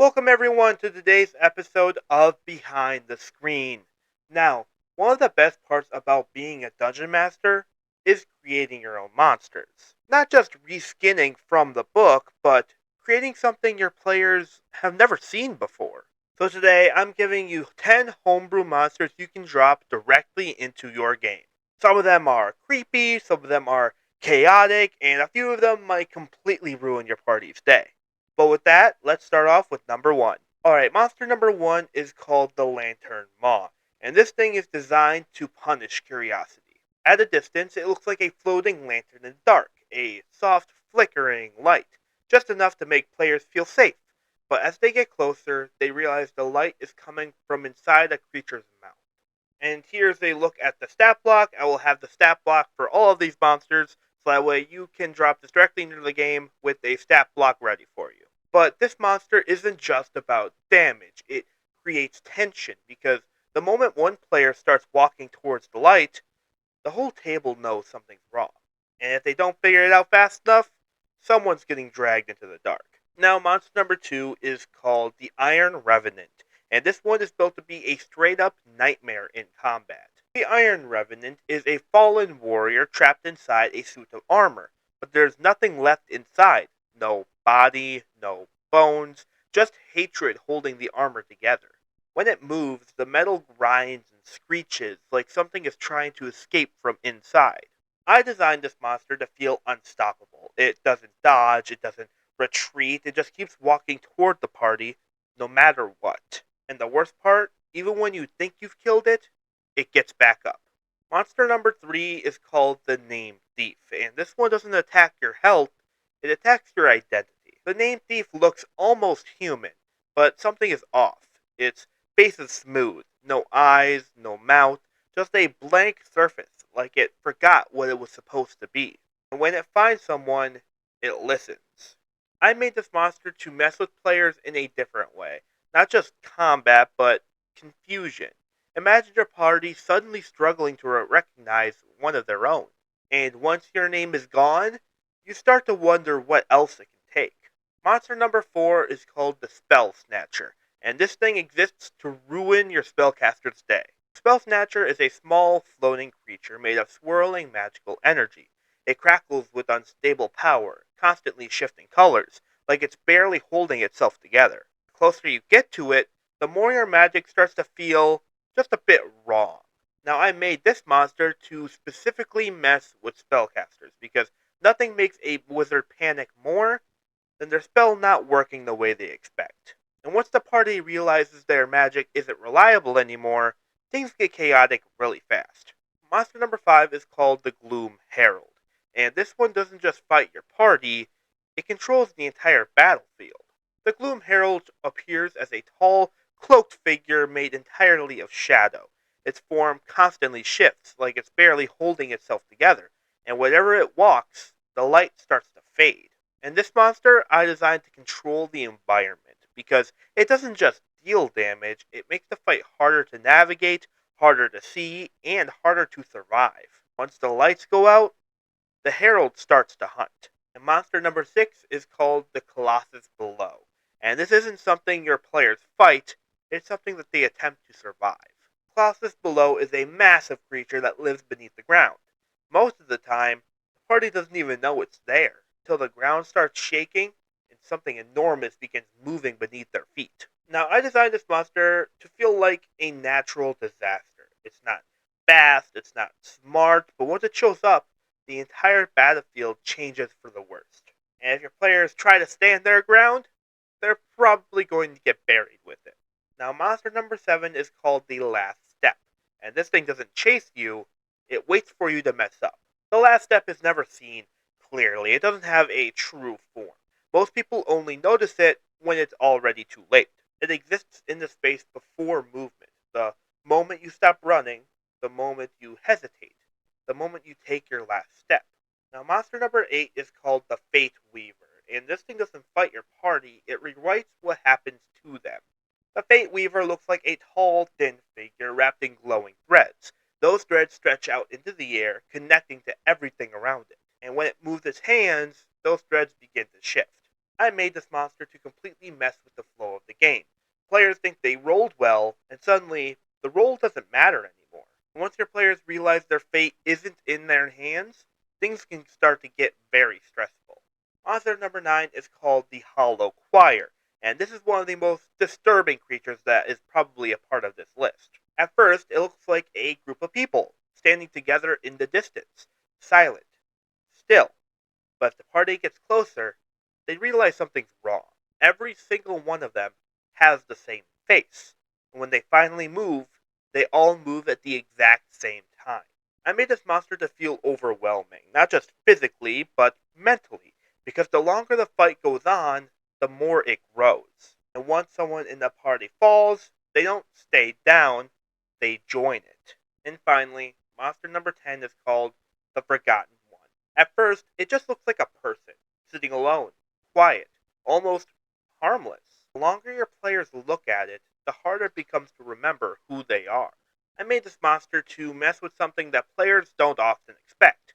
Welcome everyone to today's episode of Behind the Screen. Now, one of the best parts about being a dungeon master is creating your own monsters. Not just reskinning from the book, but creating something your players have never seen before. So today, I'm giving you 10 homebrew monsters you can drop directly into your game. Some of them are creepy, some of them are chaotic, and a few of them might completely ruin your party's day. But with that, let's start off with number one. Alright, monster number one is called the Lantern Maw, and this thing is designed to punish curiosity. At a distance, it looks like a floating lantern in the dark, a soft, flickering light, just enough to make players feel safe. But as they get closer, they realize the light is coming from inside a creature's mouth. And here's a look at the stat block. I will have the stat block for all of these monsters, so that way you can drop this directly into the game with a stat block ready for you. But this monster isn't just about damage, it creates tension, because the moment one player starts walking towards the light, the whole table knows something's wrong. And if they don't figure it out fast enough, someone's getting dragged into the dark. Now, monster number two is called the Iron Revenant, and this one is built to be a straight up nightmare in combat. The Iron Revenant is a fallen warrior trapped inside a suit of armor, but there's nothing left inside. No body, no bones, just hatred holding the armor together. When it moves, the metal grinds and screeches like something is trying to escape from inside. I designed this monster to feel unstoppable. It doesn't dodge, it doesn't retreat, it just keeps walking toward the party no matter what. And the worst part, even when you think you've killed it, it gets back up. Monster number three is called the Name Thief, and this one doesn't attack your health, it attacks your identity. The Name Thief looks almost human, but something is off. Its face is smooth, no eyes, no mouth, just a blank surface, like it forgot what it was supposed to be. And when it finds someone, it listens. I made this monster to mess with players in a different way. Not just combat, but confusion. Imagine your party suddenly struggling to recognize one of their own. And once your name is gone, you start to wonder what else it can take. Monster number four is called the Spell Snatcher, and this thing exists to ruin your spellcaster's day. Spell Snatcher is a small, floating creature made of swirling magical energy. It crackles with unstable power, constantly shifting colors, like it's barely holding itself together. The closer you get to it, the more your magic starts to feel just a bit wrong. Now, I made this monster to specifically mess with spellcasters, because nothing makes a wizard panic more than their spell not working the way they expect. And once the party realizes their magic isn't reliable anymore, things get chaotic really fast. Monster number five is called the Gloom Herald, and this one doesn't just fight your party, it controls the entire battlefield. The Gloom Herald appears as a tall, cloaked figure made entirely of shadow. Its form constantly shifts, like it's barely holding itself together, and wherever it walks, the light starts to fade. And this monster I designed to control the environment, because it doesn't just deal damage, it makes the fight harder to navigate, harder to see, and harder to survive. Once the lights go out, the Herald starts to hunt. And monster number six is called the Colossus Below. And this isn't something your players fight, it's something that they attempt to survive. Colossus Below is a massive creature that lives beneath the ground. Most of the time, the party doesn't even know it's there, till the ground starts shaking and something enormous begins moving beneath their feet. Now, I designed this monster to feel like a natural disaster. It's not fast, it's not smart, but once it shows up, the entire battlefield changes for the worst. And if your players try to stand their ground, they're probably going to get buried with it. Now, monster number seven is called the Last Step, and this thing doesn't chase you, it waits for you to mess up. The Last Step is never seen clearly, it doesn't have a true form. Most people only notice it when it's already too late. It exists in the space before movement, the moment you stop running, the moment you hesitate, the moment you take your last step. Now, monster number 8 is called the Fate Weaver, and this thing doesn't fight your party, it rewrites what happens to them. The Fate Weaver looks like a tall, thin figure wrapped in glowing threads. Those threads stretch out into the air, connecting to everything around it. And when it moves its hands, those threads begin to shift. I made this monster to completely mess with the flow of the game. Players think they rolled well, and suddenly, the roll doesn't matter anymore. Once your players realize their fate isn't in their hands, things can start to get very stressful. Monster number 9 is called the Hollow Choir, and this is one of the most disturbing creatures that is probably a part of this list. At first, it looks like a group of people, standing together in the distance, silent, still. But as the party gets closer, they realize something's wrong. Every single one of them has the same face, and when they finally move, they all move at the exact same time. I made this monster to feel overwhelming, not just physically, but mentally, because the longer the fight goes on, the more it grows. And once someone in the party falls, they don't stay down, they join it. And finally, monster number 10 is called the Forgotten One. At first, it just looks like a person, sitting alone, quiet, almost harmless. The longer your players look at it, the harder it becomes to remember who they are. I made this monster to mess with something that players don't often expect,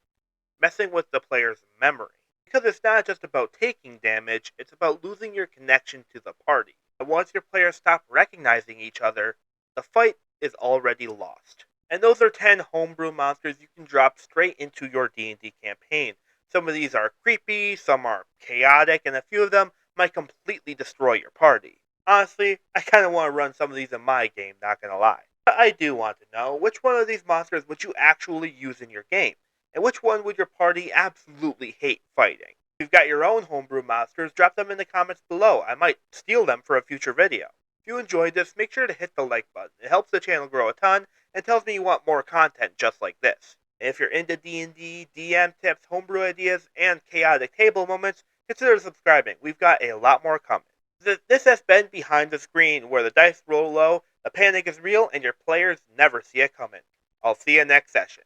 messing with the player's memory. Because it's not just about taking damage, it's about losing your connection to the party. And once your players stop recognizing each other, the fight is already lost. And those are 10 homebrew monsters you can drop straight into your D&D campaign. Some of these are creepy, some are chaotic, and a few of them might completely destroy your party. Honestly, I kinda want to run some of these in my game, not gonna lie. But I do want to know, which one of these monsters would you actually use in your game? And which one would your party absolutely hate fighting? If you've got your own homebrew monsters, drop them in the comments below. I might steal them for a future video. If you enjoyed this, make sure to hit the like button. It helps the channel grow a ton, and tells me you want more content just like this. And if you're into D&D, DM tips, homebrew ideas, and chaotic table moments, consider subscribing. We've got a lot more coming. This has been Behind the Screen, where the dice roll low, the panic is real, and your players never see it coming. I'll see you next session.